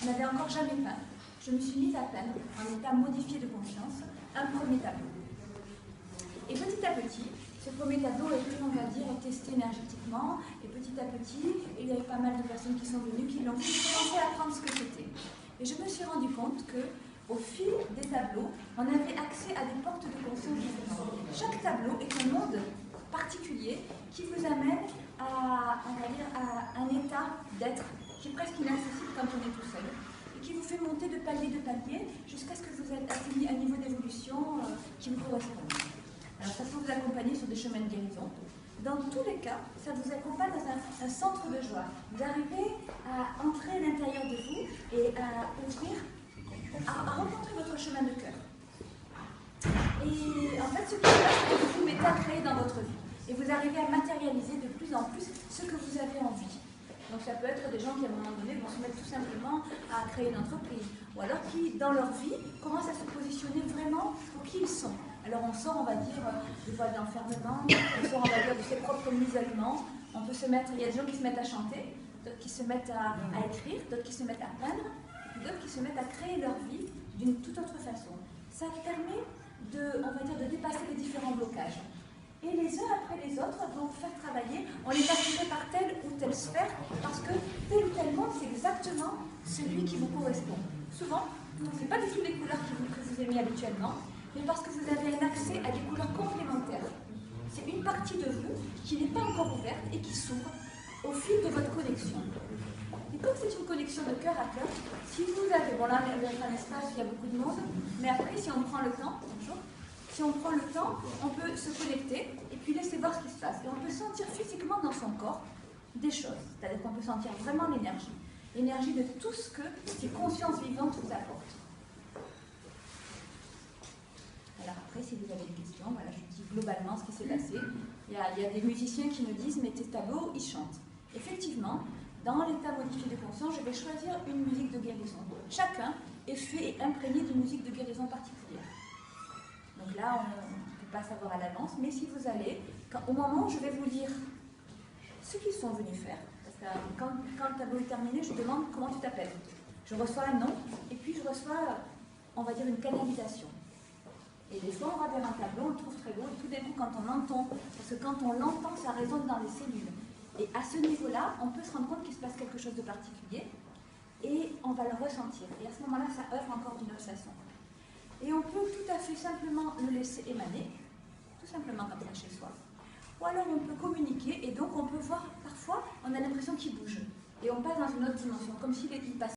n'avais encore jamais peint, je me suis mise à peindre, en état modifié de conscience, un premier tableau. Et petit à petit, ce premier tableau a été, on va dire, testé énergétiquement, et petit à petit, il y avait pas mal de personnes qui sont venues, qui l'ont vu, qui commençaient à apprendre ce que c'était. Et je me suis rendu compte que, au fil des tableaux, on avait accès à des portes de conscience différentes. Chaque tableau est un monde particulier qui vous amène à, on va dire, à un état d'être qui est presque inaccessible quand on est tout seul, et qui vous fait monter de palier jusqu'à ce que vous atteigniez un niveau d'évolution qui vous correspond. Alors ça peut vous accompagner sur des chemins de guérison. Dans tous les cas, ça vous accompagne dans un centre de joie. Vous arrivez à entrer à l'intérieur de vous et à ouvrir, à rencontrer votre chemin de cœur. Et en fait, ce qui se passe, c'est que vous vous mettez à créer dans votre vie. Et vous arrivez à matérialiser de plus en plus ce que vous avez envie. Donc ça peut être des gens qui, à un moment donné, vont se mettre tout simplement à créer une entreprise. Ou alors qui, dans leur vie, commencent à se positionner vraiment pour qui ils sont. Alors on sort, on va dire, des voies d'enfermement, on sort, on va dire, de ses propres isolements. On peut se mettre, il y a des gens qui se mettent à chanter, d'autres qui se mettent à écrire, d'autres qui se mettent à peindre, et puis d'autres qui se mettent à créer leur vie d'une toute autre façon. Ça permet de, on va dire, de dépasser les différents blocages. Et les uns après les autres vont vous faire travailler, on les attiré par telle ou telle sphère, parce que tel ou tel monde, c'est exactement celui qui vous correspond. Souvent, ce n'est pas du tout les couleurs que vous aimez habituellement, mais parce que vous avez un accès à des couleurs complémentaires. C'est une partie de vous qui n'est pas encore ouverte et qui s'ouvre au fil de votre connexion. Et comme c'est une connexion de cœur à cœur, si vous avez, bon là, il y a un espace, il y a beaucoup de monde, mais après, si on prend le temps, bonjour, si on prend le temps, on peut se connecter et puis laisser voir ce qui se passe. Et on peut sentir physiquement dans son corps des choses. C'est-à-dire qu'on peut sentir vraiment l'énergie. L'énergie de tout ce que ces consciences vivantes vous apportent. Alors après, si vous avez des questions, voilà, je dis globalement ce qui s'est passé. Il y a des musiciens qui me disent, mais tes tableaux, ils chantent. Effectivement, dans l'état modifié de conscience, je vais choisir une musique de guérison. Chacun est fait et imprégné d'une musique de guérison particulière. Donc là, on ne peut pas savoir à l'avance, mais si vous allez, au moment où je vais vous lire ce qu'ils sont venus faire, parce que quand le tableau est terminé, je demande comment tu t'appelles. Je reçois un nom, et puis je reçois, on va dire, une canalisation. Et des fois, on va vers un tableau, on le trouve très beau, et tout d'un coup, quand on l'entend, parce que quand on l'entend, ça résonne dans les cellules. Et à ce niveau-là, on peut se rendre compte qu'il se passe quelque chose de particulier, et on va le ressentir. Et à ce moment-là, ça œuvre encore d'une autre façon. Et on peut tout à fait simplement le laisser émaner, tout simplement comme ça chez soi. Ou alors on peut communiquer, et donc on peut voir, parfois, on a l'impression qu'il bouge. Et on passe dans une autre dimension, comme s'il passait.